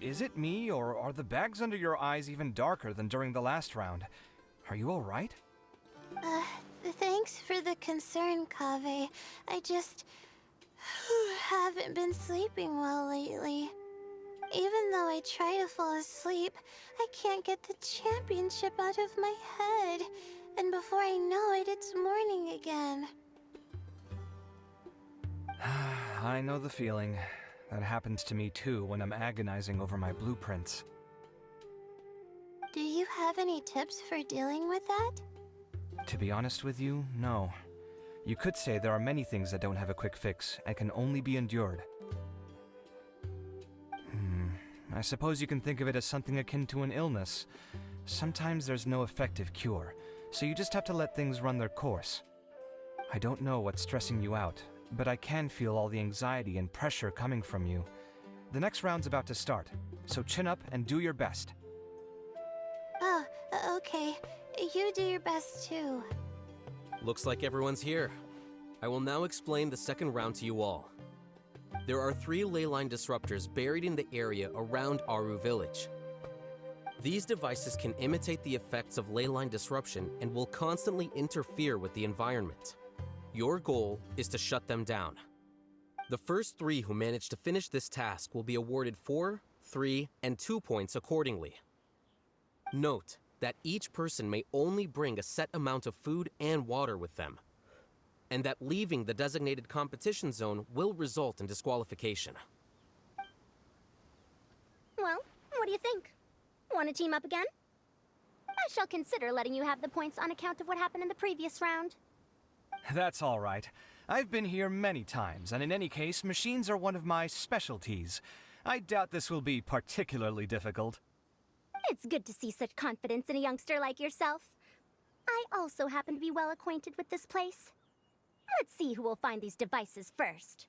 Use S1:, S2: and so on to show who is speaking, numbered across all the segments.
S1: Is it me, or are the bags under your eyes even darker than during the last round? Are you alright?
S2: Thanks for the concern, Kaveh. I just haven't been sleeping well lately. Even though I try to fall asleep, I can't get the championship out of my head. And before I know it, it's morning again.
S1: I know the feeling. That happens to me too when I'm agonizing over my blueprints.
S2: Do you have any tips for dealing with that?
S1: To be honest with you, no. You could say there are many things that don't have a quick fix and can only be endured. I suppose you can think of it as something akin to an illness. Sometimes there's no effective cure, so you just have to let things run their course. I don't know what's stressing you out, but I can feel all the anxiety and pressure coming from you. The next round's about to start, so chin up and do your best.
S2: Oh, okay. You do your best too.
S3: Looks like everyone's here. I will now explain the second round to you all. There are 3 ley line disruptors buried in the area around Aru Village. These devices can imitate the effects of ley line disruption and will constantly interfere with the environment. Your goal is to shut them down. The first 3 who manage to finish this task will be awarded 4, 3, and 2 points accordingly. Note that each person may only bring a set amount of food and water with them, and that leaving the designated competition zone will result in disqualification.
S4: Well, what do you think? Want to team up again? I shall consider letting you have the points on account of what happened in the previous round.
S1: That's all right. I've been here many times, and in any case, machines are one of my specialties. I doubt this will be particularly difficult.
S4: It's good to see such confidence in a youngster like yourself. I also happen to be well acquainted with this place. Let's see who will find these devices first.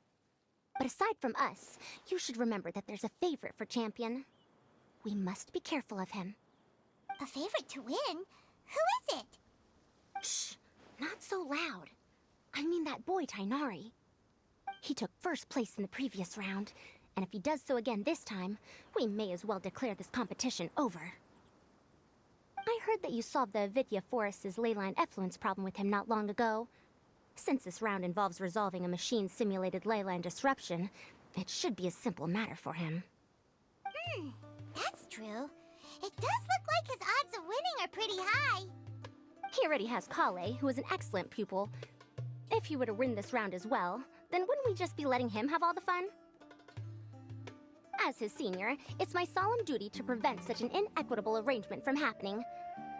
S4: But aside from us, you should remember that there's a favorite for Champion. We must be careful of him.
S5: A favorite to win? Who is it?
S4: Shh! Not so loud. I mean that boy, Tainari. He took first place in the previous round, and if he does so again this time, we may as well declare this competition over. I heard that you solved the Avidya Forest's leyline effluence problem with him not long ago. Since this round involves resolving a machine-simulated leyline disruption, it should be a simple matter for him.
S5: That's true. It does look like his odds of winning are pretty high.
S4: He already has Kale, who is an excellent pupil. If he were to win this round as well, then wouldn't we just be letting him have all the fun? As his senior, it's my solemn duty to prevent such an inequitable arrangement from happening.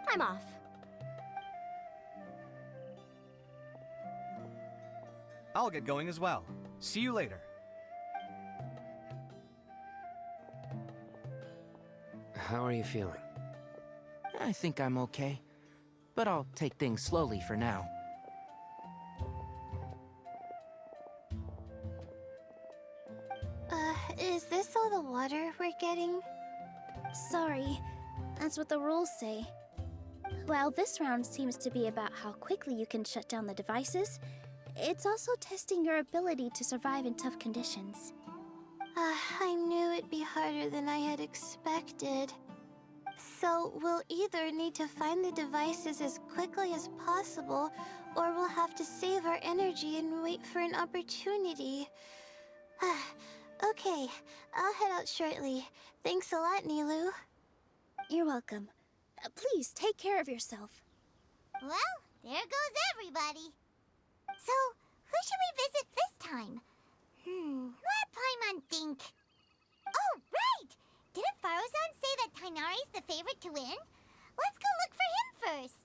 S4: I'm off.
S1: I'll get going as well. See you later.
S6: How are you feeling? I think I'm okay, but I'll take things slowly for now.
S2: Is this all the water we're getting?
S7: Sorry, that's what the rules say. While this round seems to be about how quickly you can shut down the devices, it's also testing your ability to survive in tough conditions.
S2: I knew it'd be harder than I had expected. So we'll either need to find the devices as quickly as possible, or we'll have to save our energy and wait for an opportunity. Okay, I'll head out shortly. Thanks a lot, Nilu.
S7: You're welcome. Please take care of yourself.
S5: Well, there goes everybody. So, who should we visit this time? Let Paimon think. Oh, right! Didn't Farozan say that Tainari's the favorite to win? Let's go look for him first.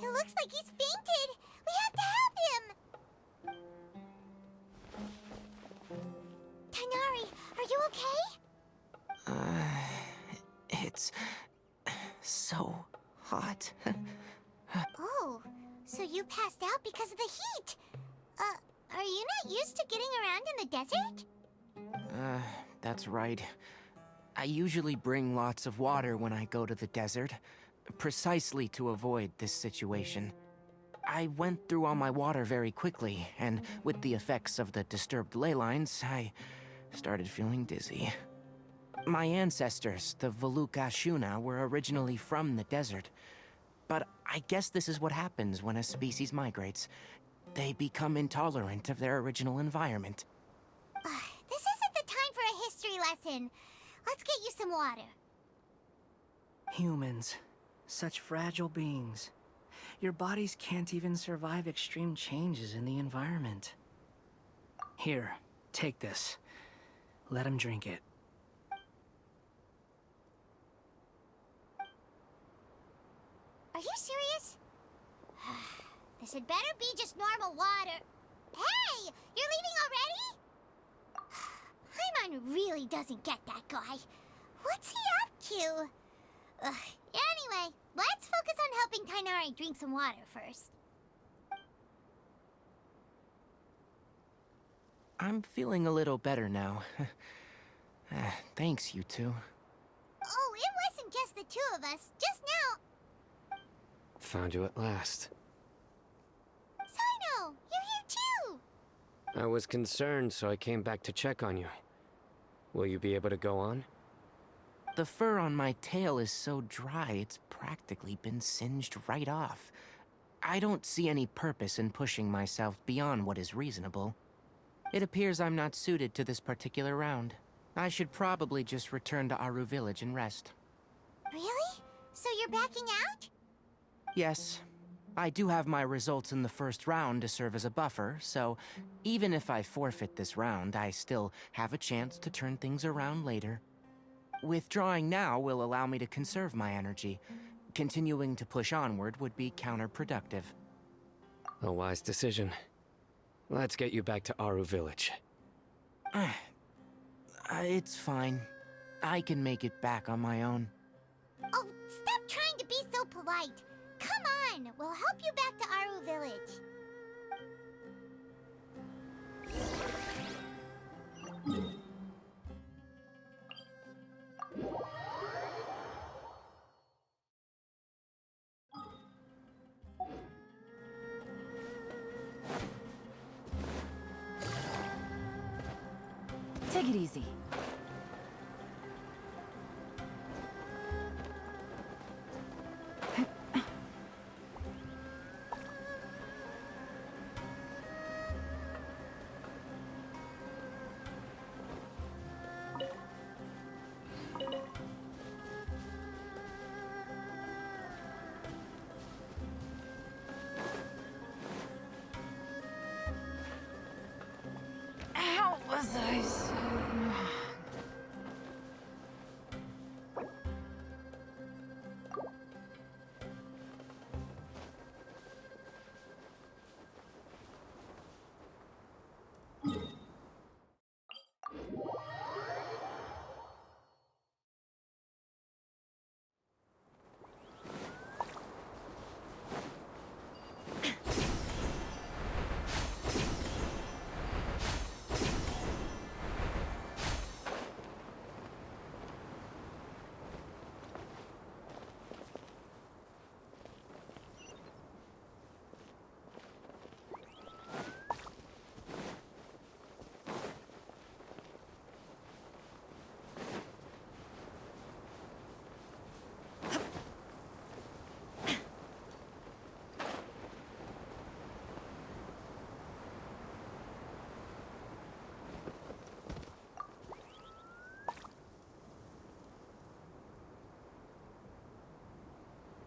S5: It looks like he's fainted! We have to help him! Tighnari, are you okay?
S6: It's so hot.
S5: Oh, so you passed out because of the heat! Are you not used to getting around in the desert?
S6: That's right. I usually bring lots of water when I go to the desert, precisely to avoid this situation. I went through all my water very quickly, and with the effects of the disturbed ley lines, I started feeling dizzy. My ancestors, the Valuk-Ashuna, were originally from the desert. But I guess this is what happens when a species migrates. They become intolerant of their original environment.
S5: This isn't the time for a history lesson. Let's get you some water.
S8: Humans. Such fragile beings. Your bodies can't even survive extreme changes in the environment. Here, take this. Let him drink it.
S5: Are you serious? This had better be just normal water. Hey! You're leaving already? Paimon really doesn't get that guy. What's he up to? Anyway, let's focus on helping Tighnari drink some water first.
S6: I'm feeling a little better now. Thanks, you two.
S5: Oh, it wasn't just the two of us. Just now.
S9: Found you at last.
S5: Sino, you're here too.
S9: I was concerned, so I came back to check on you. Will you be able to go on?
S6: The fur on my tail is so dry, it's practically been singed right off. I don't see any purpose in pushing myself beyond what is reasonable. It appears I'm not suited to this particular round. I should probably just return to Aru Village and rest.
S5: Really? So you're backing out?
S6: Yes. I do have my results in the first round to serve as a buffer, so even if I forfeit this round, I still have a chance to turn things around later. Withdrawing now will allow me to conserve my energy. Continuing to push onward would be counterproductive.
S9: A wise decision. Let's get you back to Aru Village.
S6: It's fine. I can make it back on my own.
S5: Oh, stop trying to be so polite. Come on, we'll help you back to Aru Village.
S10: Take it easy. How was I so...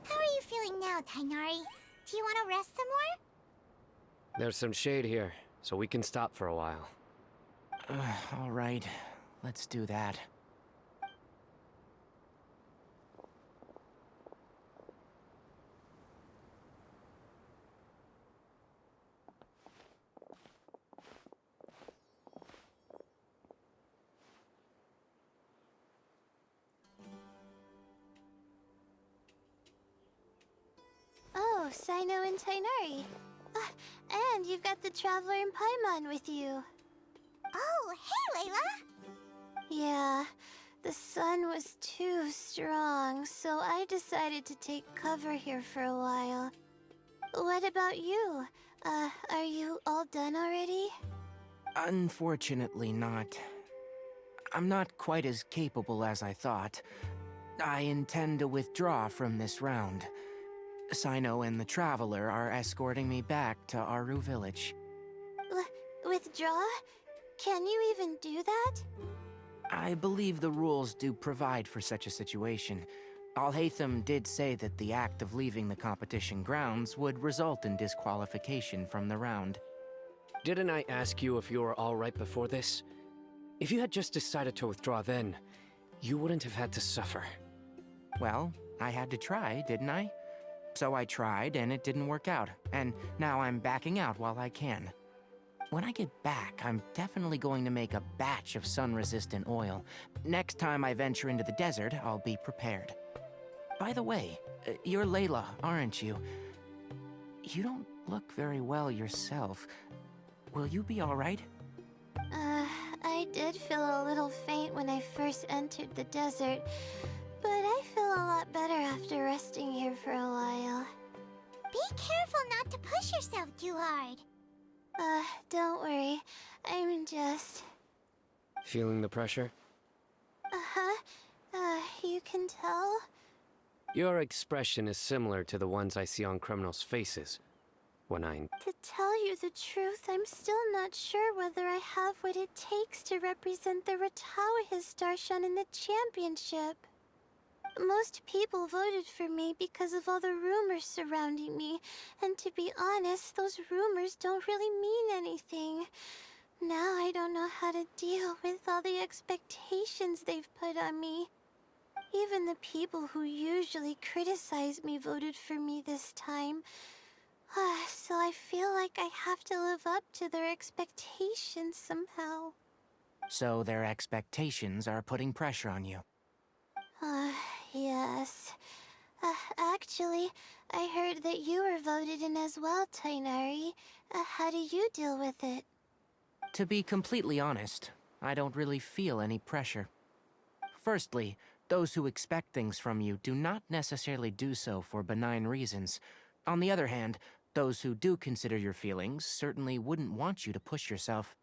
S5: How are you feeling now, Tighnari? Do you want to rest some more?
S9: There's some shade here, so we can stop for a while.
S6: All right, let's do that.
S2: Sino and Tainari. And you've got the Traveler and Paimon with you.
S5: Oh, hey, Layla!
S2: Yeah, the sun was too strong, so I decided to take cover here for a while. What about you? Are you all done already?
S6: Unfortunately not. I'm not quite as capable as I thought. I intend to withdraw from this round. Sino and the Traveler are escorting me back to Aru Village.
S2: Withdraw? Can you even do that?
S6: I believe the rules do provide for such a situation. Alhaitham did say that the act of leaving the competition grounds would result in disqualification from the round.
S9: Didn't I ask you if you were all right before this? If you had just decided to withdraw then, you wouldn't have had to suffer.
S6: Well, I had to try, didn't I? So I tried, and it didn't work out, and now I'm backing out while I can. When I get back, I'm definitely going to make a batch of sun-resistant oil. Next time I venture into the desert, I'll be prepared. By the way, you're Layla, aren't you? You don't look very well yourself. Will you be all right?
S2: I did feel a little faint when I first entered the desert, but I feel a lot better after resting here for a while.
S5: Be careful not to push yourself too hard.
S2: Don't worry. I'm just...
S9: Feeling the pressure?
S2: You can tell?
S9: Your expression is similar to the ones I see on criminals' faces. When
S2: To tell you the truth, I'm still not sure whether I have what it takes to represent the Ratawa Darshan in the championship. Most people voted for me because of all the rumors surrounding me, and to be honest, those rumors don't really mean anything. Now I don't know how to deal with all the expectations they've put on me. Even the people who usually criticize me voted for me this time. So I feel like I have to live up to their expectations somehow.
S6: So their expectations are putting pressure on you.
S2: Yes. Actually, I heard that you were voted in as well, Tainari. How do you deal with it?
S6: To be completely honest, I don't really feel any pressure. Firstly, those who expect things from you do not necessarily do so for benign reasons. On the other hand, those who do consider your feelings certainly wouldn't want you to push yourself.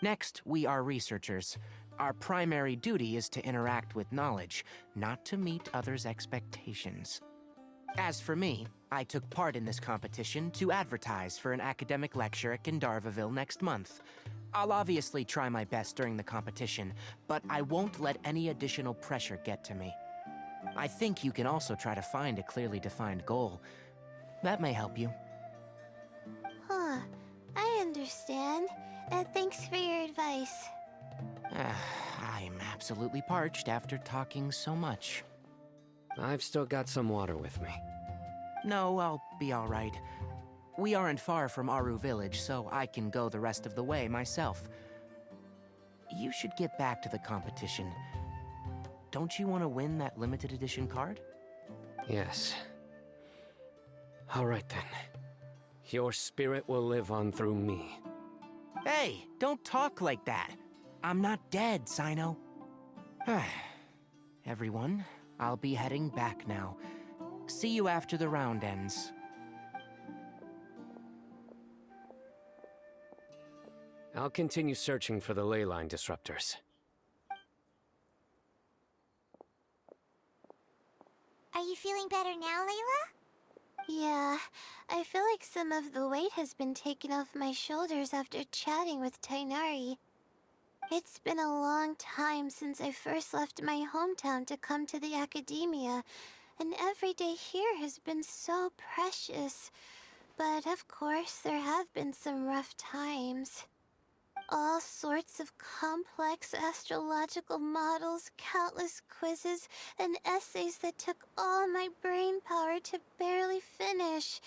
S6: Next, we are researchers. Our primary duty is to interact with knowledge, not to meet others' expectations. As for me, I took part in this competition to advertise for an academic lecture at Gandharvaville next month. I'll obviously try my best during the competition, but I won't let any additional pressure get to me. I think you can also try to find a clearly defined goal. That may help you.
S2: I understand. Thanks for your advice.
S6: I'm absolutely parched after talking so much.
S9: I've still got some water with me.
S6: No, I'll be all right. We aren't far from Aru Village, so I can go the rest of the way myself. You should get back to the competition. Don't you want to win that limited edition card?
S9: Yes. All right then. Your spirit will live on through me.
S6: Hey, don't talk like that. I'm not dead, Sino. Everyone, I'll be heading back now. See you after the round ends.
S9: I'll continue searching for the ley line disruptors.
S5: Are you feeling better now, Layla?
S2: Yeah, I feel like some of the weight has been taken off my shoulders after chatting with Tainari. It's been a long time since I first left my hometown to come to the academia, and every day here has been so precious. But of course, there have been some rough times. All sorts of complex astrological models, countless quizzes, and essays that took all my brain power to barely finish.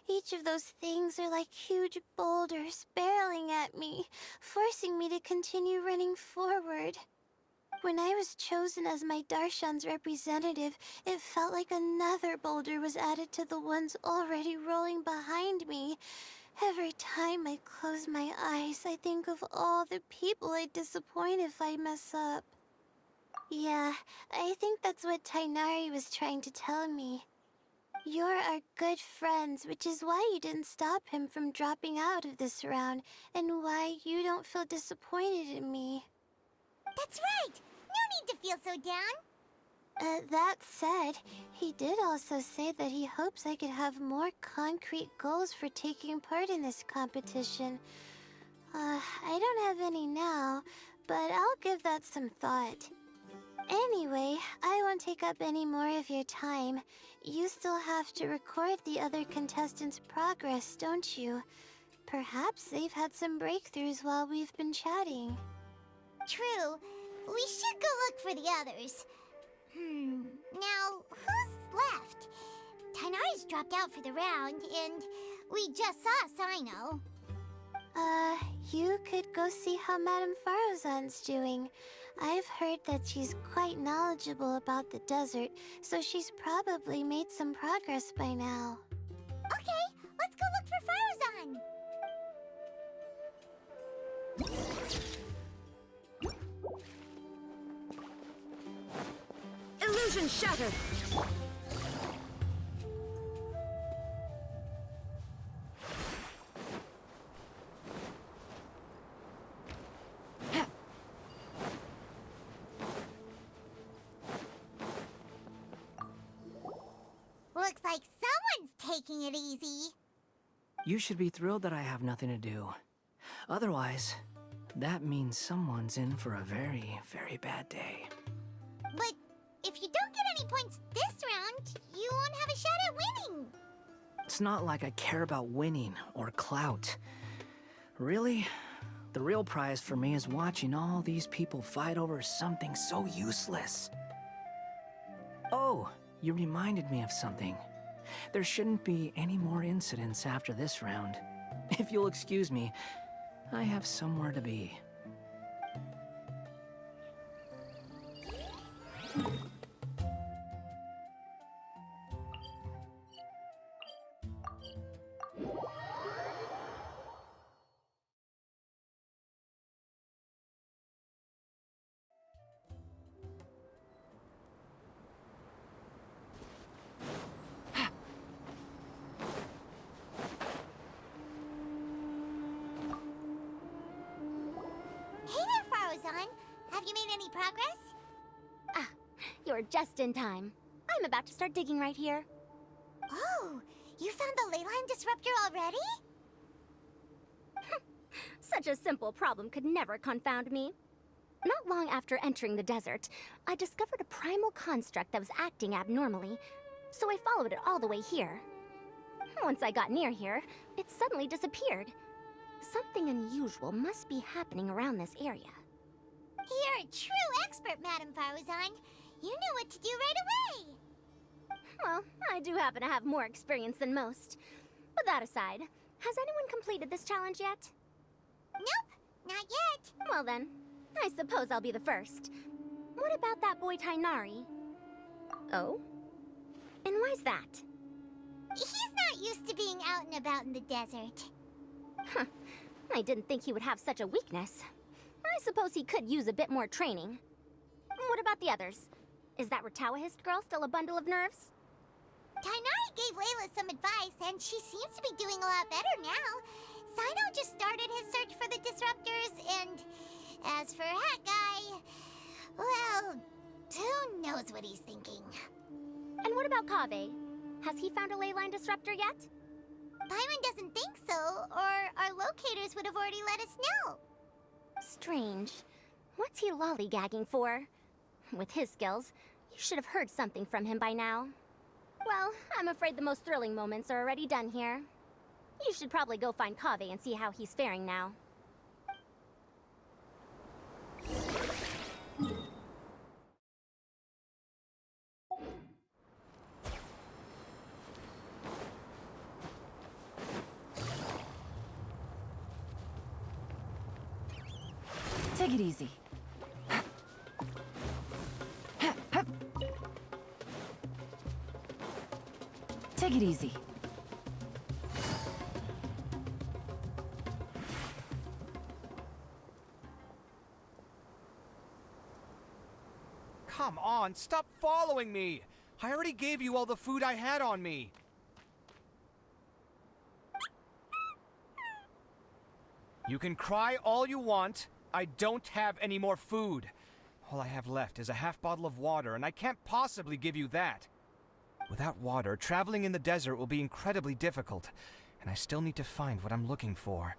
S2: Each of those things are like huge boulders barreling at me, forcing me to continue running forward. When I was chosen as my Darshan's representative, it felt like another boulder was added to the ones already rolling behind me. Every time I close my eyes, I think of all the people I'd disappoint if I mess up. Yeah, I think that's what Tainari was trying to tell me. You're our good friends, which is why you didn't stop him from dropping out of this round, and why you don't feel disappointed in me.
S5: That's right! No need to feel so down.
S2: That said, he did also say that he hopes I could have more concrete goals for taking part in this competition. I don't have any now, but I'll give that some thought. Anyway, I won't take up any more of your time. You still have to record the other contestants' progress, don't you? Perhaps they've had some breakthroughs while we've been chatting.
S5: True. We should go look for the others. Now, who's left? Tainari's dropped out for the round, and we just saw Sino.
S2: You could go see how Madame Farozan's doing. I've heard that she's quite knowledgeable about the desert, so she's probably made some progress by now.
S5: Okay, let's go look for Farozan.
S10: Illusion shattered!
S5: Looks like someone's taking it easy.
S8: You should be thrilled that I have nothing to do. Otherwise, that means someone's in for a very, very bad day.
S5: But if you don't get any points this round, you won't have a shot at winning.
S8: It's not like I care about winning or clout. Really, the real prize for me is watching all these people fight over something so useless. Oh, you reminded me of something. There shouldn't be any more incidents after this round. If you'll excuse me, I have somewhere to be.
S5: Hey there, Farozan. Have you made any progress?
S4: Ah, you're just in time. I'm about to start digging right here.
S5: Oh, you found the leyline disruptor already?
S4: Such a simple problem could never confound me. Not long after entering the desert, I discovered a primal construct that was acting abnormally, so I followed it all the way here. Once I got near here, it suddenly disappeared. Something unusual must be happening around this area.
S5: You're a true expert, Madame Farozan. You knew what to do right away.
S4: Well, I do happen to have more experience than most. But that aside, has anyone completed this challenge yet?
S5: Nope, not yet.
S4: Well then, I suppose I'll be the first. What about that boy Tainari? Oh? And why's that?
S5: He's not used to being out and about in the desert.
S4: Huh. I didn't think he would have such a weakness. I suppose he could use a bit more training. What about the others? Is that Ratawahist girl still a bundle of nerves?
S5: Tainari gave Layla some advice, and she seems to be doing a lot better now. Sino just started his search for the disruptors, and as for Hat Guy, well, who knows what he's thinking.
S4: And what about Kaveh? Has he found a leyline disruptor yet?
S5: Paimon doesn't think so, or our locators would have already let us know.
S4: Strange. What's he lollygagging for? With his skills, you should have heard something from him by now. Well, I'm afraid the most thrilling moments are already done here. You should probably go find Kaveh and see how he's faring now.
S10: Take it easy. Take it easy.
S1: Come on, stop following me! I already gave you all the food I had on me. You can cry all you want. I don't have any more food. All I have left is a half bottle of water, and I can't possibly give you that. Without water, traveling in the desert will be incredibly difficult, and I still need to find what I'm looking for.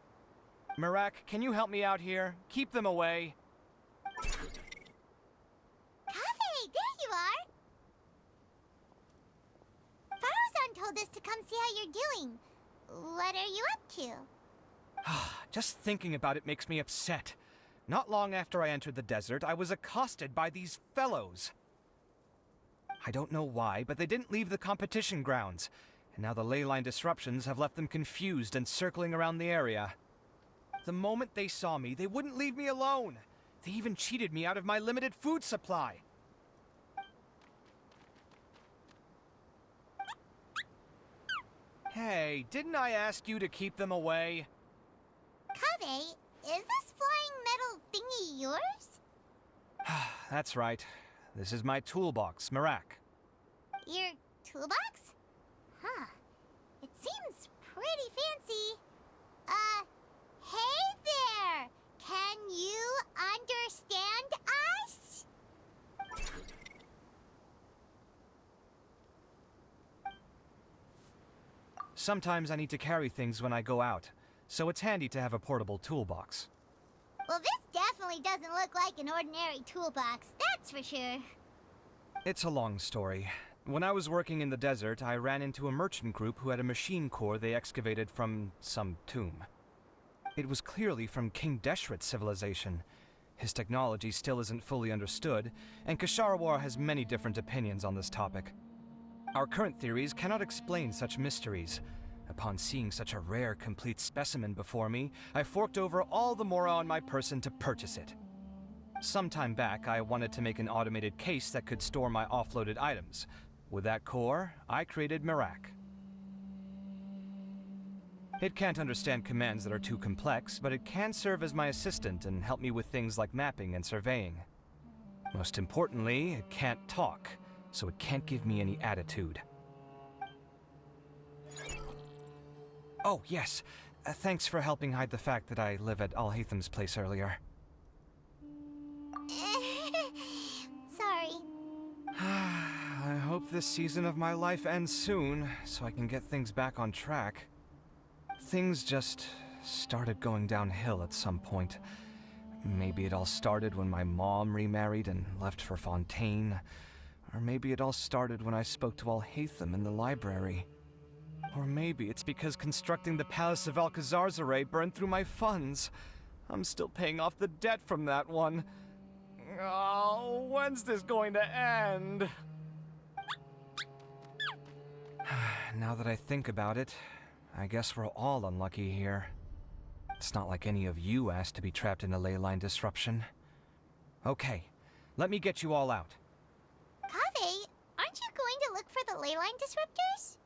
S1: Mirak, can you help me out here? Keep them away.
S5: Kaveh, there you are! Faruzan told us to come see how you're doing. What are you up to?
S1: Just thinking about it makes me upset. Not long after I entered the desert, I was accosted by these fellows. I don't know why, but they didn't leave the competition grounds, and now the ley line disruptions have left them confused and circling around the area. The moment they saw me, they wouldn't leave me alone. They even cheated me out of my limited food supply. Hey, didn't I ask you to keep them away?
S5: Kaveh, is this flying metal thingy yours?
S1: That's right. This is my toolbox, Mirak.
S5: Your toolbox? Huh. It seems pretty fancy. Hey there! Can you understand us?
S1: Sometimes I need to carry things when I go out, so it's handy to have a portable toolbox.
S5: Well, this definitely doesn't look like an ordinary toolbox, that's for sure.
S1: It's a long story. When I was working in the desert, I ran into a merchant group who had a machine core they excavated from some tomb. It was clearly from King Deshret's civilization. His technology still isn't fully understood, and Kasharawar has many different opinions on this topic. Our current theories cannot explain such mysteries. Upon seeing such a rare, complete specimen before me, I forked over all the mora on my person to purchase it. Some time back, I wanted to make an automated case that could store my offloaded items. With that core, I created Mirak. It can't understand commands that are too complex, but it can serve as my assistant and help me with things like mapping and surveying. Most importantly, it can't talk, so it can't give me any attitude. Oh, yes. Thanks for helping hide the fact that I live at Al-Haytham's place earlier.
S5: Sorry.
S1: I hope this season of my life ends soon, so I can get things back on track. Things just started going downhill at some point. Maybe it all started when my mom remarried and left for Fontaine. Or maybe it all started when I spoke to Al-Haytham in the library. Or maybe it's because constructing the Palace of Alcazarzaray burned through my funds. I'm still paying off the debt from that one. Oh, when's this going to end? Now that I think about it, I guess we're all unlucky here. It's not like any of you asked to be trapped in a ley line disruption. Okay, let me get you all out.
S5: Kaveh, aren't you going to look for the ley line disruptors?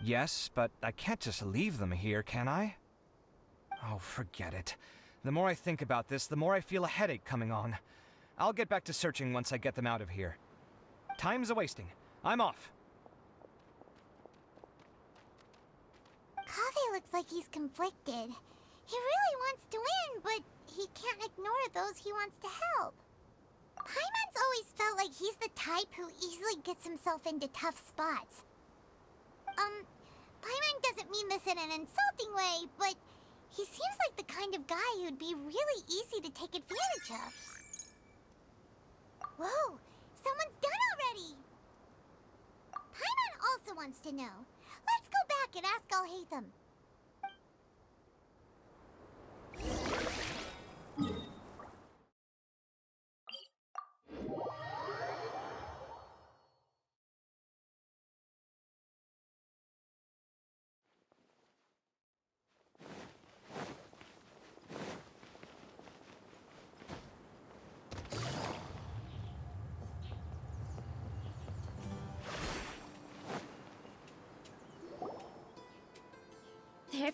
S1: Yes, but I can't just leave them here, can I? Oh, forget it. The more I think about this, the more I feel a headache coming on. I'll get back to searching once I get them out of here. Time's a-wasting. I'm off.
S5: Kaveh looks like he's conflicted. He really wants to win, but he can't ignore those he wants to help. Paimon's always felt like he's the type who easily gets himself into tough spots. Paimon doesn't mean this in an insulting way, but he seems like the kind of guy who'd be really easy to take advantage of. Whoa, someone's done already! Paimon also wants to know. Let's go back and ask Al-Haytham.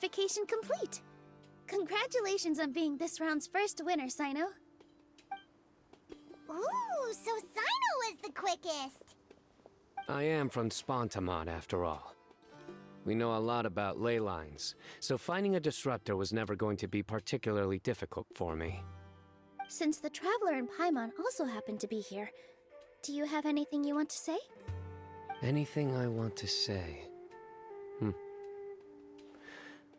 S7: Verification complete. Congratulations on being this round's first winner, Sino.
S5: Ooh, so Sino was the quickest.
S9: I am from Spontamon, after all. We know a lot about ley lines, so finding a disruptor was never going to be particularly difficult for me.
S7: Since the Traveler and Paimon also happen to be here, do you have anything you want to say?
S9: Anything I want to say?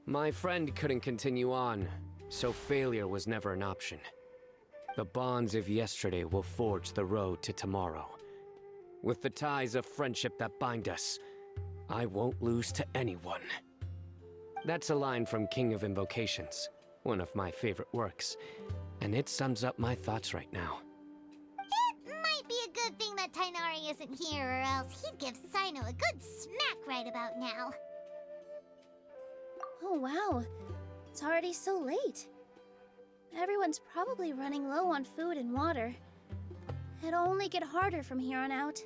S9: My friend couldn't continue on, so failure was never an option. The bonds of yesterday will forge the road to tomorrow. With the ties of friendship that bind us, I won't lose to anyone. That's a line from King of Invocations, one of my favorite works, and it sums up my thoughts right now.
S5: It might be a good thing that Tainari isn't here, or else he'd give Sino a good smack right about now.
S7: Oh wow, it's already so late. Everyone's probably running low on food and water. It'll only get harder from here on out.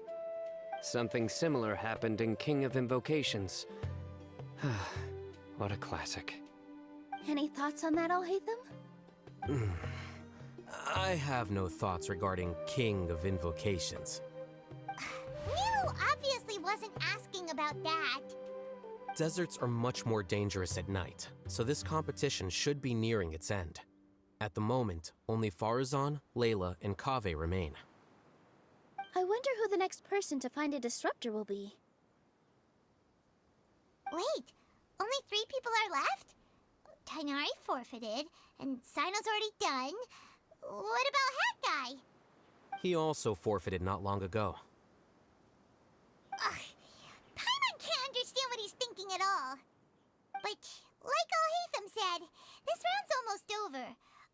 S9: Something similar happened in King of Invocations. What a classic.
S7: Any thoughts on that, Alhaitham?
S3: I have no thoughts regarding King of Invocations.
S5: Nilo obviously wasn't asking about that.
S3: Deserts are much more dangerous at night, so this competition should be nearing its end. At the moment, only Farazan, Layla, and Kaveh remain.
S7: I wonder who the next person to find a disruptor will be.
S5: Wait, only 3 people are left? Tainari forfeited, and Sino's already done. What about Hat Guy?
S3: He also forfeited not long ago.
S5: Ugh, Paimon can't understand what he's thinking at all. But, like Alhaitham said, this round's almost over.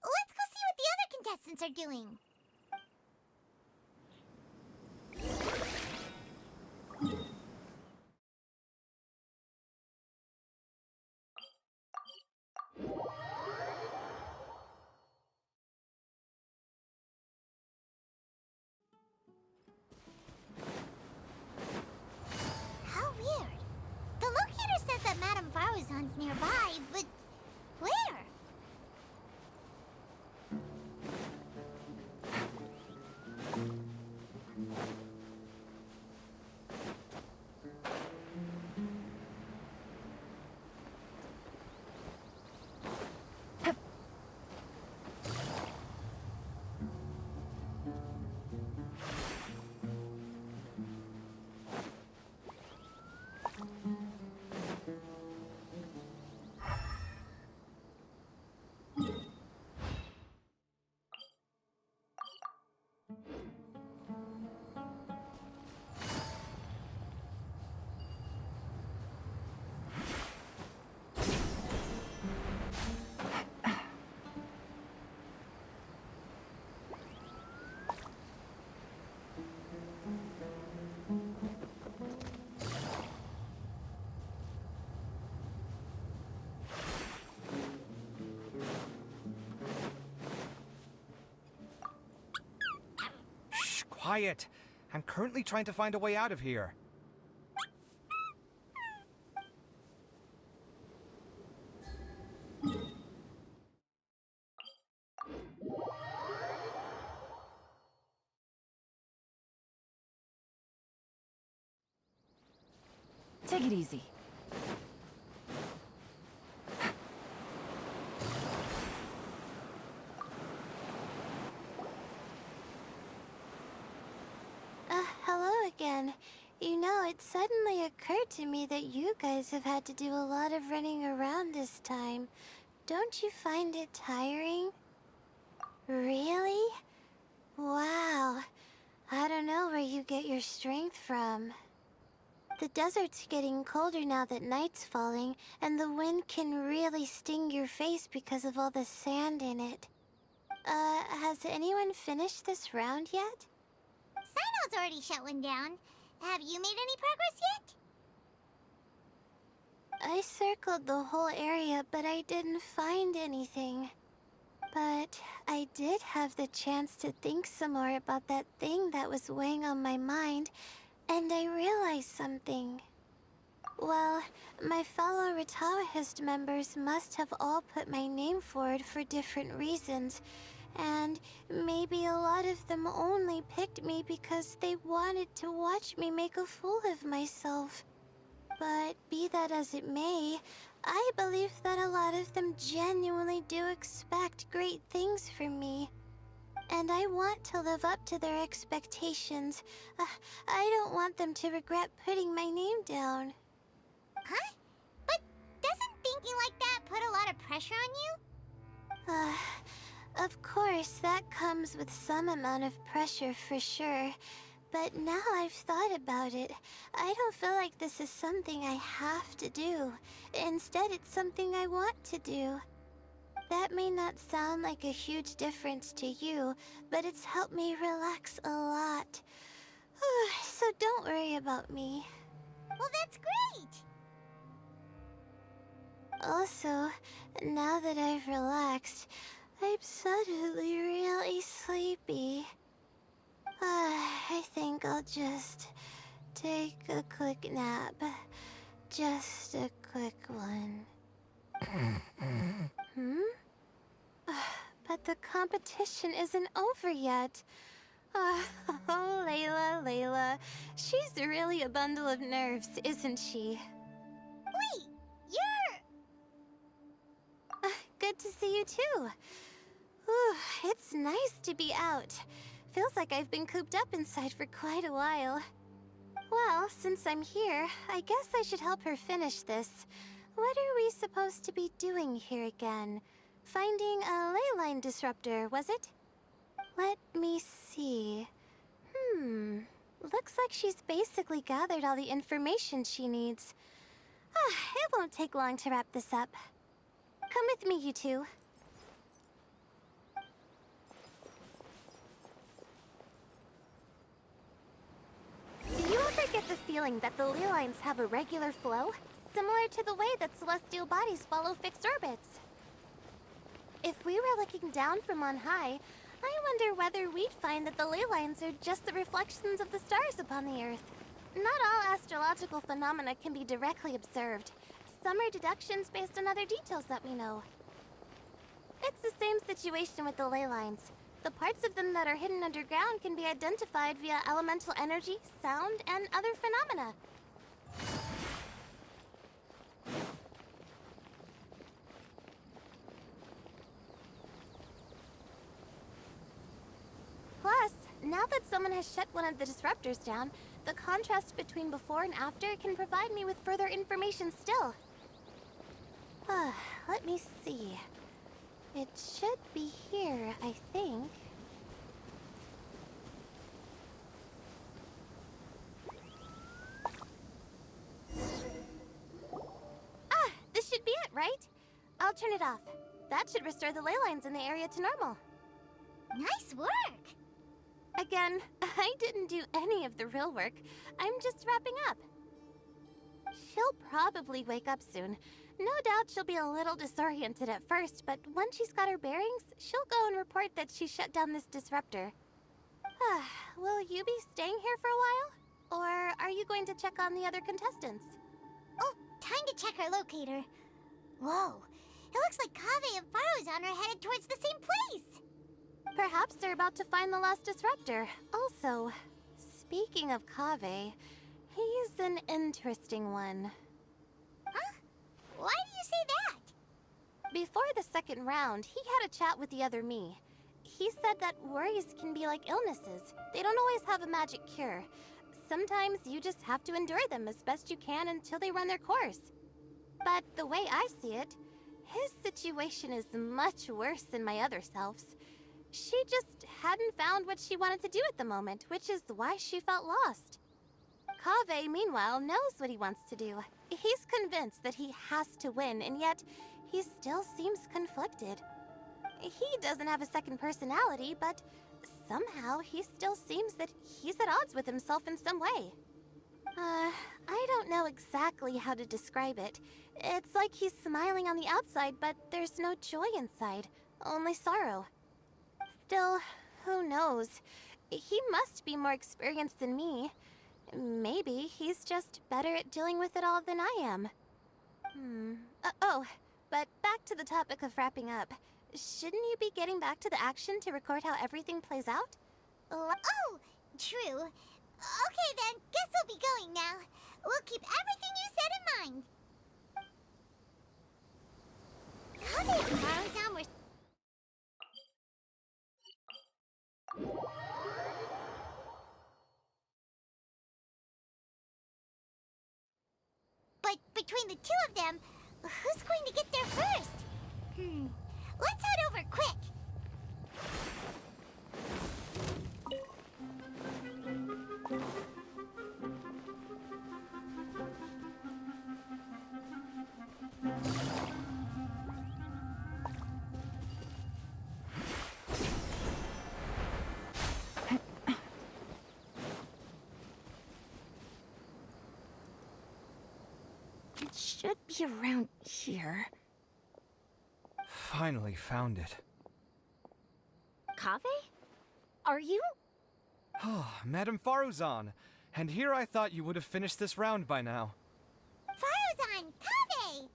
S5: Let's go see what the other contestants are doing. How weird. The locator says that Madame Farazan's nearby, but where?
S1: Quiet! I'm currently trying to find a way out of here.
S10: Take it easy.
S2: Hello again. You know, it suddenly occurred to me that you guys have had to do a lot of running around this time. Don't you find it tiring? Really? Wow. I don't know where you get your strength from. The desert's getting colder now that night's falling, and the wind can really sting your face because of all the sand in it. Has anyone finished this round yet?
S5: Sino's already shut one down. Have you made any progress yet?
S2: I circled the whole area, but I didn't find anything. But I did have the chance to think some more about that thing that was weighing on my mind, and I realized something. Well, my fellow Ritaohist members must have all put my name forward for different reasons, and maybe a lot of them only picked me because they wanted to watch me make a fool of myself. But be that as it may, I believe that a lot of them genuinely do expect great things from me. And I want to live up to their expectations. I don't want them to regret putting my name down.
S5: Huh? But doesn't thinking like that put a lot of pressure on you?
S2: Of course, that comes with some amount of pressure for sure. But now I've thought about it, I don't feel like this is something I have to do. Instead, it's something I want to do. That may not sound like a huge difference to you, but it's helped me relax a lot. So don't worry about me.
S5: Well, that's great!
S2: Also, now that I've relaxed, I'm suddenly really sleepy. I think I'll just take a quick nap. Just a quick one. But the competition isn't over yet. Oh, Layla. She's really a bundle of nerves, isn't she?
S5: Wait, you're...
S2: Good to see you too. Whew, it's nice to be out. Feels like I've been cooped up inside for quite a while. Well, since I'm here, I guess I should help her finish this. What are we supposed to be doing here again? Finding a ley line disruptor, was it? Let me see. Looks like she's basically gathered all the information she needs. It won't take long to wrap this up. Come with me, you two. Do you ever get the feeling that the ley lines have a regular flow? Similar to the way that celestial bodies follow fixed orbits. If we were looking down from on high, I wonder whether we'd find that the ley lines are just the reflections of the stars upon the Earth. Not all astrological phenomena can be directly observed. Some are deductions based on other details that we know. It's the same situation with the ley lines. The parts of them that are hidden underground can be identified via elemental energy, sound, and other phenomena. Plus, now that someone has shut one of the disruptors down, the contrast between before and after can provide me with further information still. Let me see. It should be here, I think. This should be it, right? I'll turn it off. That should restore the ley lines in the area to normal.
S5: Nice work!
S2: Again, I didn't do any of the real work. I'm just wrapping up. She'll probably wake up soon. No doubt she'll be a little disoriented at first, but once she's got her bearings, she'll go and report that she shut down this disruptor. Will you be staying here for a while? Or are you going to check on the other contestants?
S5: Oh, time to check our locator. Whoa, it looks like Kaveh and Faruzan are headed towards the same place.
S2: Perhaps they're about to find the last disruptor. Also, speaking of Kaveh, he's an interesting one.
S5: Huh? Why do you say that?
S2: Before the second round, he had a chat with the other me. He said that worries can be like illnesses. They don't always have a magic cure. Sometimes you just have to endure them as best you can until they run their course. But the way I see it, his situation is much worse than my other self's. She just hadn't found what she wanted to do at the moment, which is why she felt lost. Kaveh, meanwhile, knows what he wants to do. He's convinced that he has to win, and yet he still seems conflicted. He doesn't have a second personality, but somehow he still seems that he's at odds with himself in some way. I don't know exactly how to describe it. It's like he's smiling on the outside, but there's no joy inside, only sorrow. Still, who knows? He must be more experienced than me. Maybe he's just better at dealing with it all than I am. Oh, but back to the topic of wrapping up. Shouldn't you be getting back to the action to record how everything plays out?
S5: Oh, true. Okay then, guess we'll be going now. We'll keep everything you said in mind. Kaveh and Faruzan were... But between the two of them, who's going to get there first? Let's head over quick.
S4: It should be around here.
S1: Finally found it.
S4: Kaveh? Are you?
S1: Oh, Madame Faruzan. And here I thought you would have finished this round by now.
S5: Faruzan, Kaveh!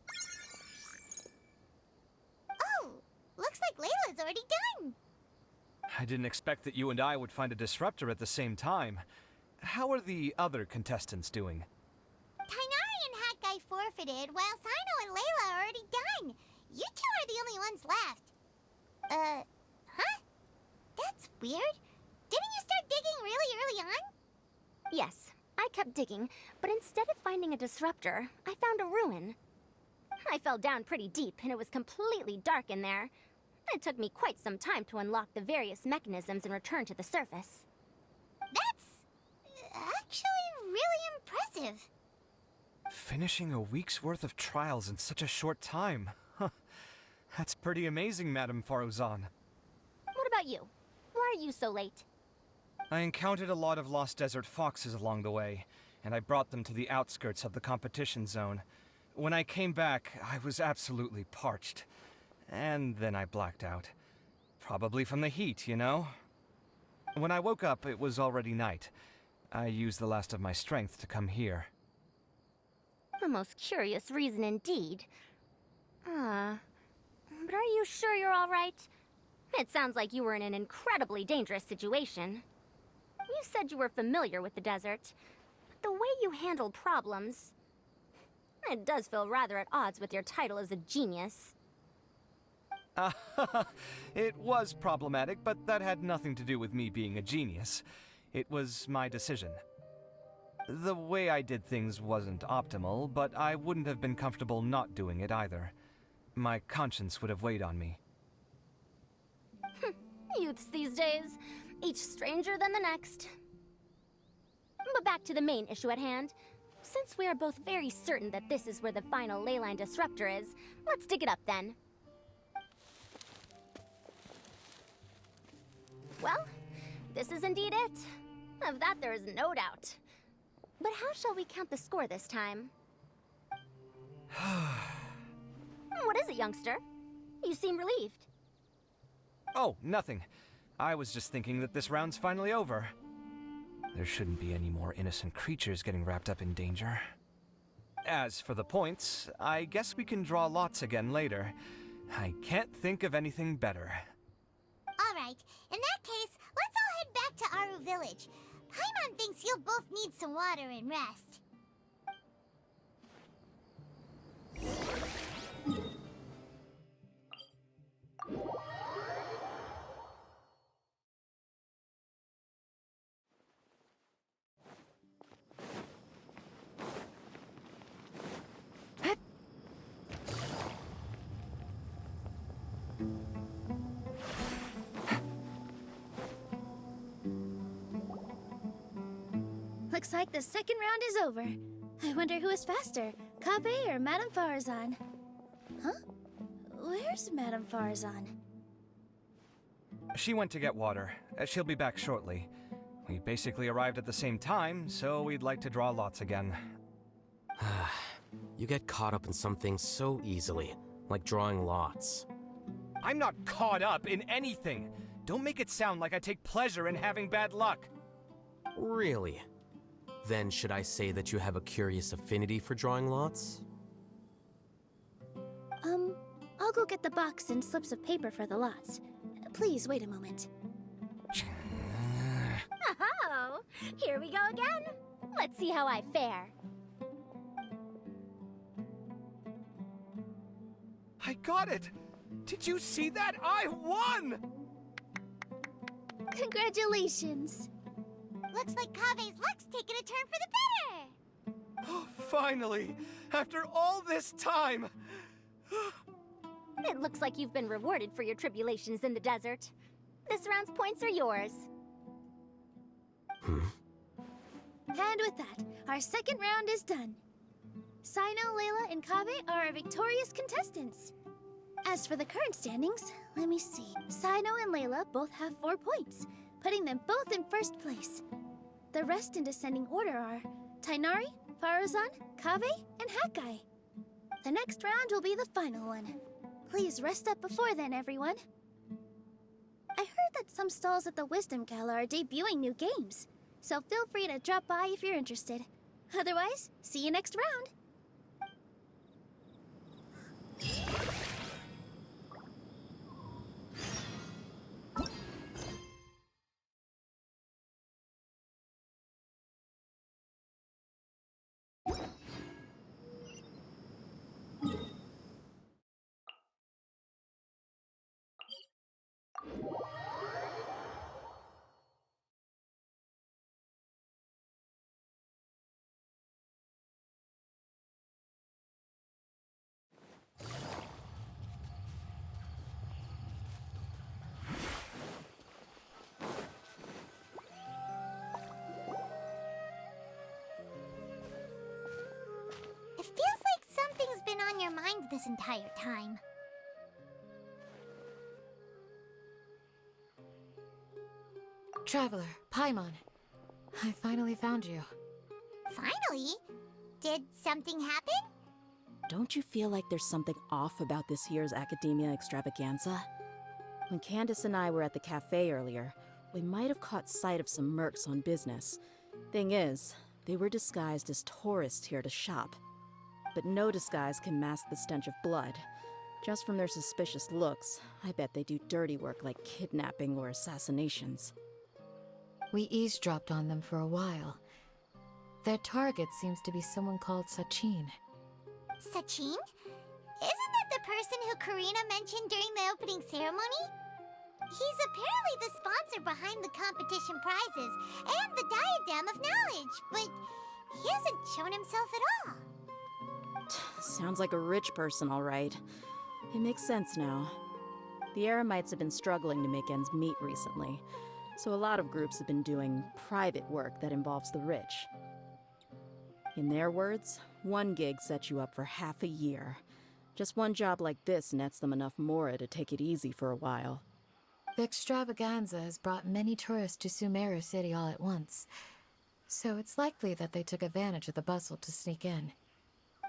S5: Oh, looks like Layla's already done.
S1: I didn't expect that you and I would find a disruptor at the same time. How are the other contestants doing?
S5: Tainari and Hat Guy forfeited, while Sino and Layla are already done. You two are the only ones left. Huh? That's weird. Didn't you start digging really early on?
S4: Yes, I kept digging, but instead of finding a disruptor, I found a ruin. I fell down pretty deep, and it was completely dark in there. It took me quite some time to unlock the various mechanisms and return to the surface.
S5: That's actually really impressive.
S1: Finishing a week's worth of trials in such a short time. Huh. That's pretty amazing, Madame Faruzan.
S4: What about you? Why are you so late?
S1: I encountered a lot of lost desert foxes along the way, and I brought them to the outskirts of the competition zone. When I came back, I was absolutely parched. And then I blacked out. Probably from the heat, you know? When I woke up, it was already night. I used the last of my strength to come here.
S4: A most curious reason indeed. But are you sure you're all right? It sounds like you were in an incredibly dangerous situation. You said you were familiar with the desert, but the way you handled problems... It does feel rather at odds with your title as a genius.
S1: It was problematic, but that had nothing to do with me being a genius. It was my decision. The way I did things wasn't optimal, but I wouldn't have been comfortable not doing it either. My conscience would have weighed on me.
S4: Youths these days, each stranger than the next. But back to the main issue at hand. Since we are both very certain that this is where the final leyline disruptor is, let's dig it up then. Well, this is indeed it. Of that there is no doubt. But how shall we count the score this time? What is it, youngster? You seem relieved.
S1: Oh, nothing. I was just thinking that this round's finally over. There shouldn't be any more innocent creatures getting wrapped up in danger. As for the points, I guess we can draw lots again later. I can't think of anything better.
S5: Alright, in that case, let's all head back to Aru Village. Paimon thinks you'll both need some water and rest.
S7: Looks like the second round is over. I wonder who is faster, Kaveh or Madame Faruzan? Huh? Where's Madame Faruzan?
S1: She went to get water. She'll be back shortly. We basically arrived at the same time, so we'd like to draw lots again.
S3: You get caught up in some things so easily, like drawing lots.
S1: I'm not caught up in anything! Don't make it sound like I take pleasure in having bad luck!
S3: Really? Then should I say that you have a curious affinity for drawing lots?
S7: I'll go get the box and slips of paper for the lots. Please wait a moment.
S4: Oh, here we go again. Let's see how I fare.
S1: I got it! Did you see that? I won!
S7: Congratulations!
S5: Looks like Kave's luck's taking a turn for the better.
S1: Oh, finally! After all this time!
S4: It looks like you've been rewarded for your tribulations in the desert. This round's points are yours.
S7: And with that, our second round is done. Sino, Layla, and Kaveh are our victorious contestants. As for the current standings, let me see. Sino and Layla both have 4 points, putting them both in first place. The rest in descending order are Tainari, Faruzan, Kaveh, and Hakai. The next round will be the final one. Please rest up before then, everyone. I heard that some stalls at the Wisdom Gala are debuting new games, so feel free to drop by if you're interested. Otherwise, see you next round.
S5: It feels like something's been on your mind this entire time.
S10: Traveler, Paimon. I finally found you.
S5: Finally? Did something happen?
S11: Don't you feel like there's something off about this year's Academia Extravaganza? When Candace and I were at the cafe earlier, we might have caught sight of some mercs on business. Thing is, they were disguised as tourists here to shop. But no disguise can mask the stench of blood. Just from their suspicious looks, I bet they do dirty work like kidnapping or assassinations.
S10: We eavesdropped on them for a while. Their target seems to be someone called Sachin.
S5: Sachin? Isn't that the person who Karina mentioned during the opening ceremony? He's apparently the sponsor behind the competition prizes and the Diadem of Knowledge, but he hasn't shown himself at all.
S11: Sounds like a rich person, all right. It makes sense now. The Eremites have been struggling to make ends meet recently, so a lot of groups have been doing private work that involves the rich. In their words, one gig sets you up for half a year. Just one job like this nets them enough mora to take it easy for a while.
S10: The extravaganza has brought many tourists to Sumeru City all at once, so it's likely that they took advantage of the bustle to sneak in.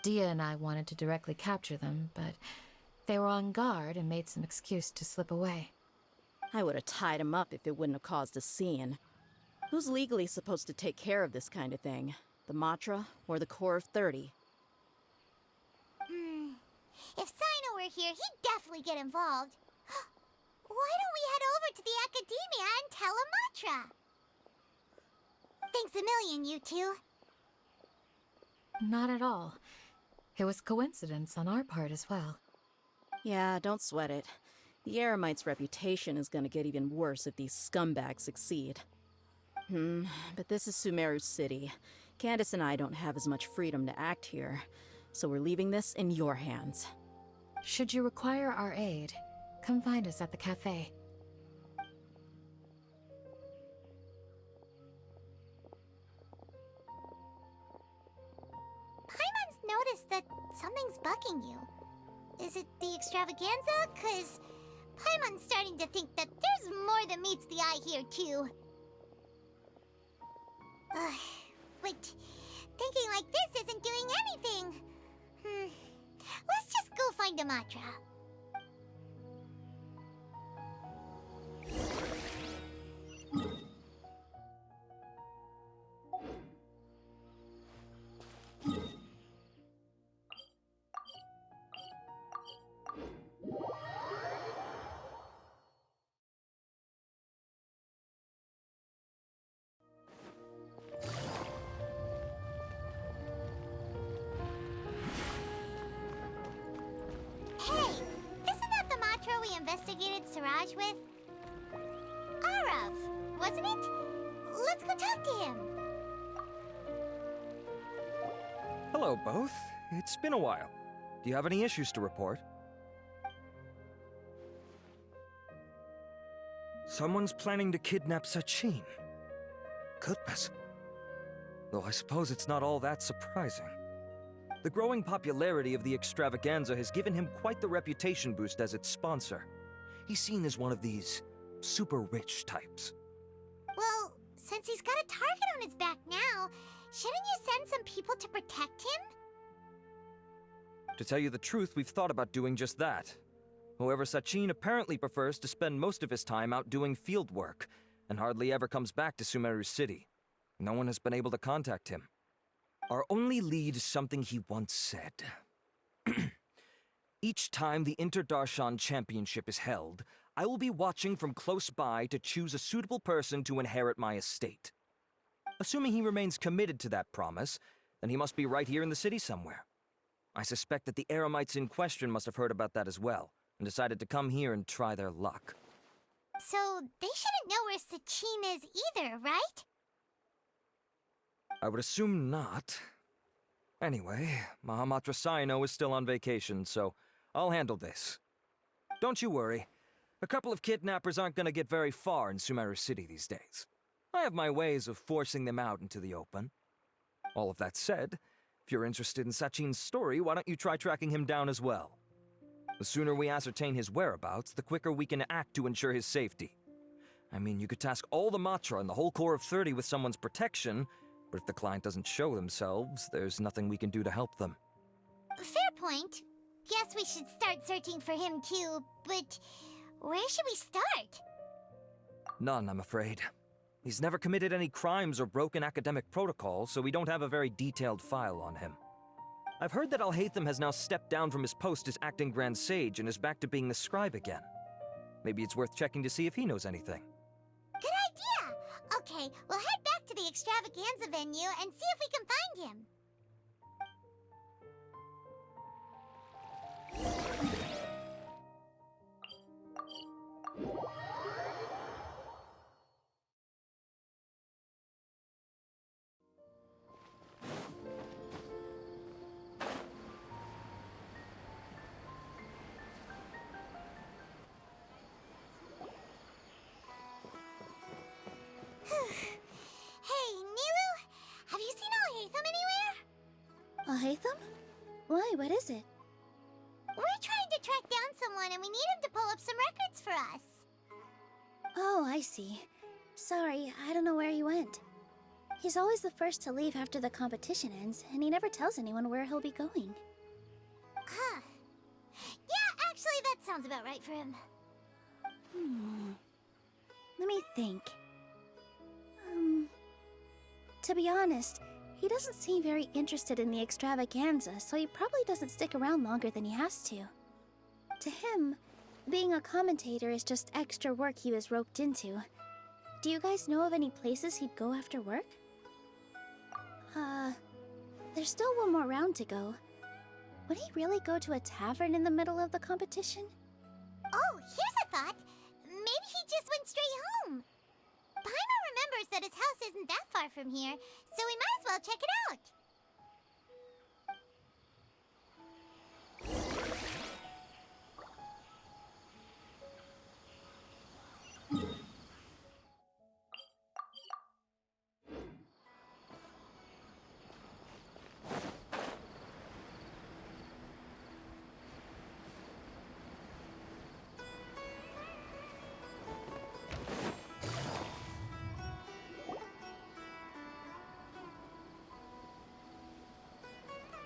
S10: Dia and I wanted to directly capture them, but they were on guard and made some excuse to slip away.
S11: I would have tied him up if it wouldn't have caused a scene. Who's legally supposed to take care of this kind of thing? The Matra or the Corps of 30?
S5: If Sino were here, he'd definitely get involved. Why don't we head over to the Academia and tell Amatra? Thanks a million, you two.
S10: Not at all. It was coincidence on our part as well.
S11: Yeah, don't sweat it. The Eremites' reputation is gonna get even worse if these scumbags succeed. But this is Sumeru City. Candace and I don't have as much freedom to act here, so we're leaving this in your hands.
S10: Should you require our aid, come find us at the cafe.
S5: Paimon's noticed that something's bugging you. Is it the extravaganza? 'Cause Paimon's starting to think that there's more than meets the eye here, too. But thinking like this isn't doing anything. Let's just go find Amatra. we investigated Siraj with? Arav, wasn't it? Let's go talk to him.
S12: Hello, both. It's been a while. Do you have any issues to report? Someone's planning to kidnap Sachin. Goodness. Though I suppose it's not all that surprising. The growing popularity of the extravaganza has given him quite the reputation boost as its sponsor. He's seen as one of these super rich types.
S5: Well, since he's got a target on his back now, shouldn't you send some people to protect him?
S12: To tell you the truth, we've thought about doing just that. However, Sachin apparently prefers to spend most of his time out doing field work, and hardly ever comes back to Sumeru City. No one has been able to contact him. Our only lead is something he once said. Each time the Inter-Darshan Championship is held, I will be watching from close by to choose a suitable person to inherit my estate. Assuming he remains committed to that promise, then he must be right here in the city somewhere. I suspect that the Eremites in question must have heard about that as well, and decided to come here and try their luck.
S5: So, they shouldn't know where Sachin is either, right?
S12: I would assume not. Anyway, Mahamatra Saino is still on vacation, so I'll handle this. Don't you worry. A couple of kidnappers aren't gonna get very far in Sumeru City these days. I have my ways of forcing them out into the open. All of that said, if you're interested in Sachin's story, why don't you try tracking him down as well? The sooner we ascertain his whereabouts, the quicker we can act to ensure his safety. I mean, you could task all the Matra and the whole Corps of 30 with someone's protection, but if the client doesn't show themselves, there's nothing we can do to help them.
S5: Fair point. Guess we should start searching for him too, but where should we start?
S12: None, I'm afraid. He's never committed any crimes or broken academic protocol, so we don't have a very detailed file on him. I've heard that Alhaitham has now stepped down from his post as acting Grand Sage and is back to being the scribe again. Maybe it's worth checking to see if he knows anything.
S5: Good idea! Okay, we'll head back to the extravaganza venue and see if we can find him. Hey, Niru, have you seen Alhaitham anywhere?
S7: Alhaitham? Why, what is it?
S5: We're trying to track down someone and we need him to pull up some records for us.
S7: Oh, I see. Sorry, I don't know where he went. He's always the first to leave after the competition ends, and he never tells anyone where he'll be going.
S5: Huh. Yeah, actually, that sounds about right for him.
S7: Let me think. To be honest, he doesn't seem very interested in the extravaganza, so he probably doesn't stick around longer than he has to. To him, being a commentator is just extra work he was roped into. Do you guys know of any places he'd go after work? There's still one more round to go. Would he really go to a tavern in the middle of the competition?
S5: Oh, here's a thought. Maybe he just went straight home. Paimon remembers that his house isn't that far from here, so we might as well check it out.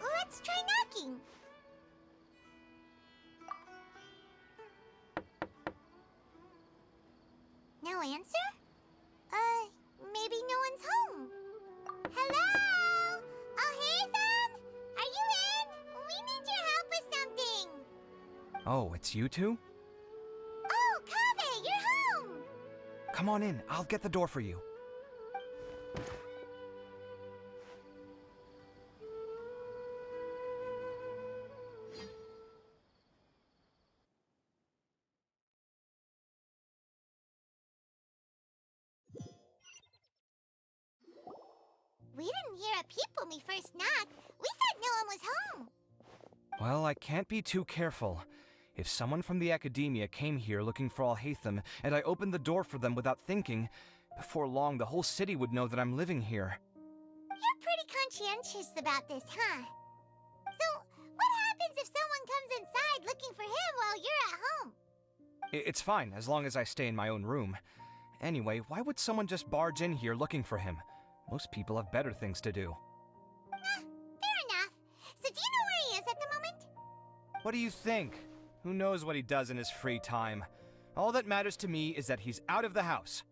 S5: Let's try knocking. No answer? Maybe no one's home. Hello? Alhaitham? Are you in? We need your help with something.
S1: Oh, it's you two?
S5: Oh, Kaveh, you're home.
S1: Come on in, I'll get the door for you.
S5: We didn't hear a peep when we first knocked. We thought no one was home.
S1: Well, I can't be too careful. If someone from the academia came here looking for Alhaitham, and I opened the door for them without thinking, before long the whole city would know that I'm living here.
S5: You're pretty conscientious about this, huh? So, what happens if someone comes inside looking for him while you're at home?
S1: It's fine, as long as I stay in my own room. Anyway, why would someone just barge in here looking for him? Most people have better things to do.
S5: Fair enough. So do you know where he is at the moment?
S1: What do you think? Who knows what he does in his free time? All that matters to me is that he's out of the house.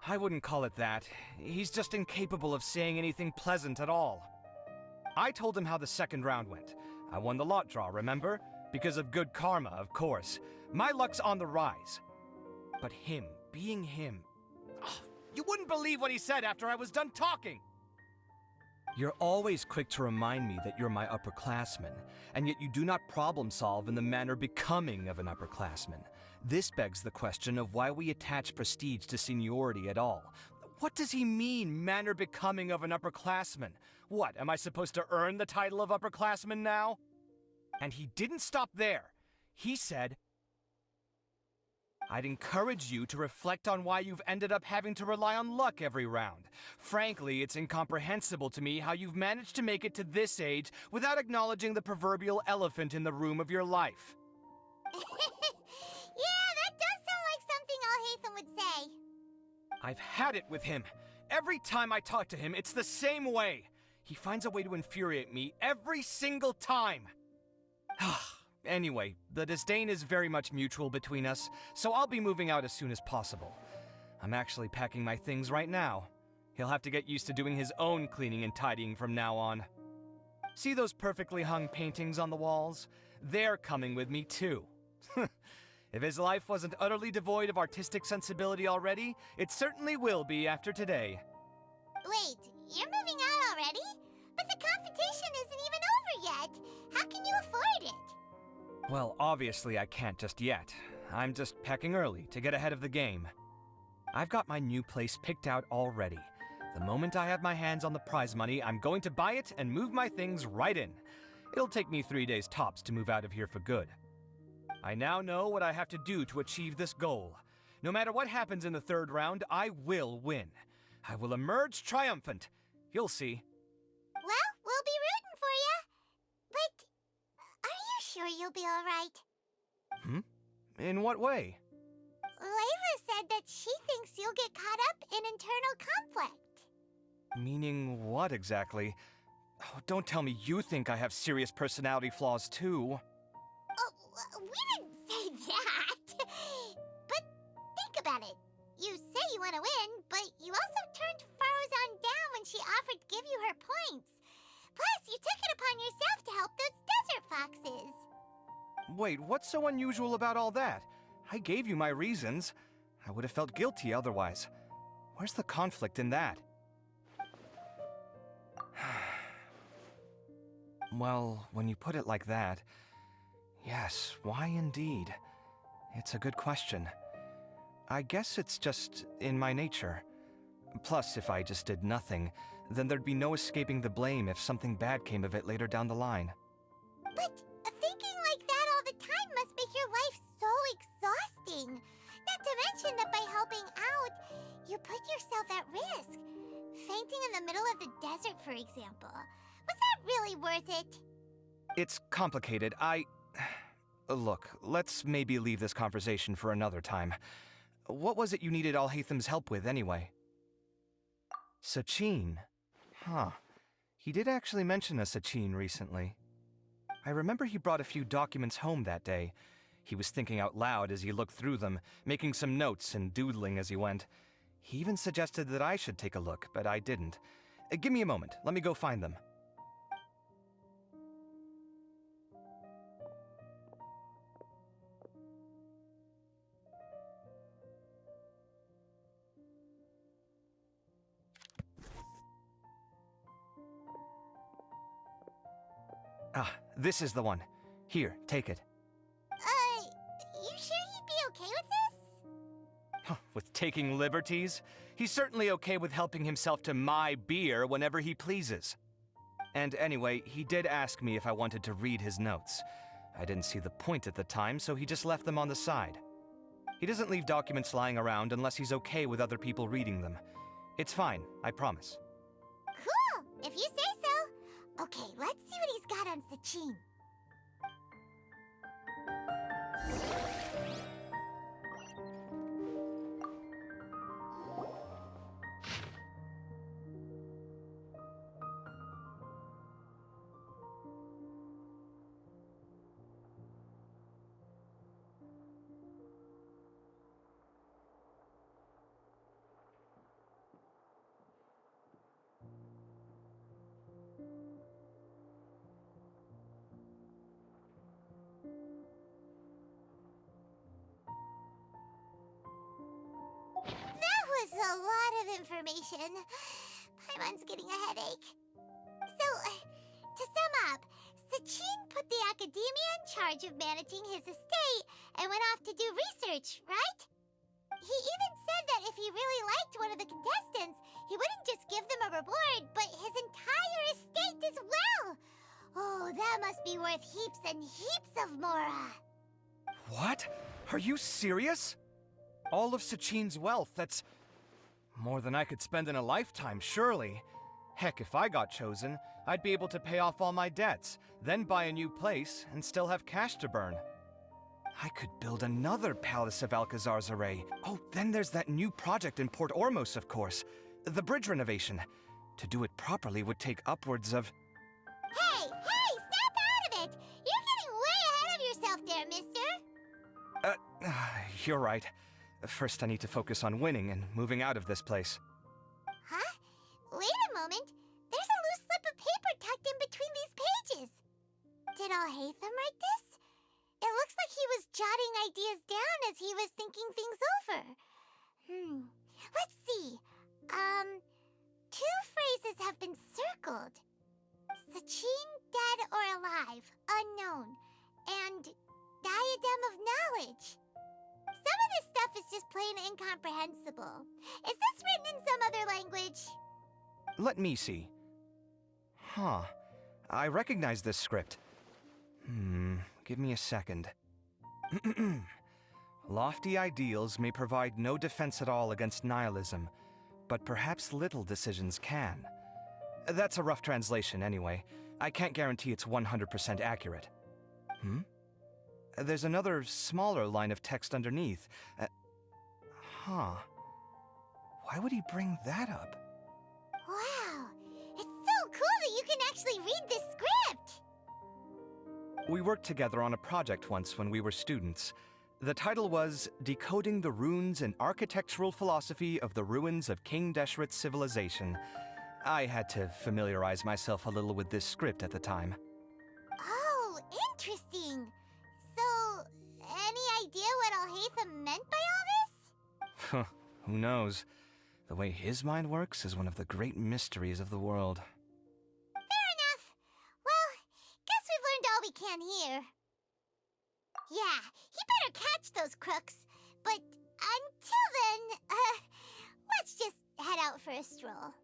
S1: I wouldn't call it that. He's just incapable of saying anything pleasant at all. I told him how the second round went. I won the lot draw, remember? Because of good karma, of course. My luck's on the rise. But him, being him... Ugh, you wouldn't believe what he said after I was done talking! You're always quick to remind me that you're my upperclassman, and yet you do not problem solve in the manner becoming of an upperclassman. This begs the question of why we attach prestige to seniority at all. What does he mean, manner becoming of an upperclassman? What, am I supposed to earn the title of upperclassman now? And he didn't stop there. He said, I'd encourage you to reflect on why you've ended up having to rely on luck every round. Frankly, it's incomprehensible to me how you've managed to make it to this age without acknowledging the proverbial elephant in the room of your life.
S5: Yeah, that does sound like something Alhaitham would say.
S1: I've had it with him. Every time I talk to him, it's the same way. He finds a way to infuriate me every single time. Anyway, the disdain is very much mutual between us, so I'll be moving out as soon as possible. I'm actually packing my things right now. He'll have to get used to doing his own cleaning and tidying from now on. See those perfectly hung paintings on the walls? They're coming with me too. If his life wasn't utterly devoid of artistic sensibility already, it certainly will be after today.
S5: Wait, you're moving out already? But the competition isn't even over yet. How can you afford it?
S1: Well, obviously I can't just yet. I'm just packing early to get ahead of the game. I've got my new place picked out already. The moment I have my hands on the prize money, I'm going to buy it and move my things right in. It'll take me 3 days tops to move out of here for good. I now know what I have to do to achieve this goal. No matter what happens in the third round, I will win. I will emerge triumphant. You'll see.
S5: Well, we'll be rooting for you. But are you sure you'll be all right?
S1: In what way?
S5: Layla said that she thinks you'll get caught up in internal conflict.
S1: Meaning what exactly? Oh, don't tell me you think I have serious personality flaws too.
S5: Oh, we didn't say that. But think about it. You say you want to win, but you also turned Farozan down when she offered to give you her points. Plus, you took it upon yourself to help those desert foxes.
S1: Wait, what's so unusual about all that? I gave you my reasons. I would have felt guilty otherwise. Where's the conflict in that? Well, when you put it like that, yes, why indeed? It's a good question. I guess it's just in my nature. Plus, if I just did nothing, then there'd be no escaping the blame if something bad came of it later down the line.
S5: But thinking like that all the time must make your life so exhausting. Not to mention that by helping out, you put yourself at risk. Fainting in the middle of the desert, for example. Was that really worth it?
S1: It's complicated. Look, let's maybe leave this conversation for another time. What was it you needed Alhaitham's help with, anyway? Sachin. Huh. He did actually mention a Sachin recently. I remember he brought a few documents home that day. He was thinking out loud as he looked through them, making some notes and doodling as he went. He even suggested that I should take a look, but I didn't. Give me a moment. Let me go find them. Ah, this is the one. Here, take it.
S5: You sure he'd be okay with this?
S1: with taking liberties. He's certainly okay with helping himself to my beer whenever he pleases. And anyway, he did ask me if I wanted to read his notes. I didn't see the point at the time, so he just left them on the side. He doesn't leave documents lying around unless he's okay with other people reading them. It's fine, I promise.
S5: Cool, if you say so. Okay, let's see what he's got on Sachin. That was a lot of information. Paimon's getting a headache. So, to sum up, Sachin put the academia in charge of managing his estate and went off to do research, right? He even said that if he really liked one of the contestants, he wouldn't just give them a reward, but his entire estate as well. Oh, that must be worth heaps and heaps of mora.
S1: What? Are you serious? All of Sachin's wealth, that's more than I could spend in a lifetime, surely. Heck, if I got chosen, I'd be able to pay off all my debts, then buy a new place, and still have cash to burn. I could build another Palace of Alcazar's array. Oh, then there's that new project in Port Ormos, of course. The bridge renovation. To do it properly would take upwards of...
S5: Hey, snap out of it! You're getting way ahead of yourself there, mister.
S1: You're right. First, I need to focus on winning and moving out of this place.
S5: Huh? Wait a moment. There's a loose slip of paper tucked in between these pages. Did Alhaitham write this? It looks like he was jotting ideas down as he was thinking things over. Let's see. Two phrases have been circled. Sachin, dead or alive, unknown, and diadem of knowledge. Some of this stuff is just plain incomprehensible. Is this written in some other language?
S1: Let me see. Huh. I recognize this script. Give me a second. Lofty ideals may provide no defense at all against nihilism, but perhaps little decisions can. That's a rough translation anyway. I can't guarantee it's 100% accurate. There's another smaller line of text underneath. Why would he bring that up?
S5: Wow, it's so cool that you can actually read this script!
S1: We worked together on a project once when we were students. The title was Decoding the Runes and Architectural Philosophy of the Ruins of King Deshret's Civilization. I had to familiarize myself a little with this script at the time.
S5: Oh, interesting. So, any idea what Alhaitham meant by all this?
S1: Who knows? The way his mind works is one of the great mysteries of the world.
S5: Fair enough. Well, guess we've learned all we can here. Yeah, he better catch those crooks. But until then, let's just head out for a stroll.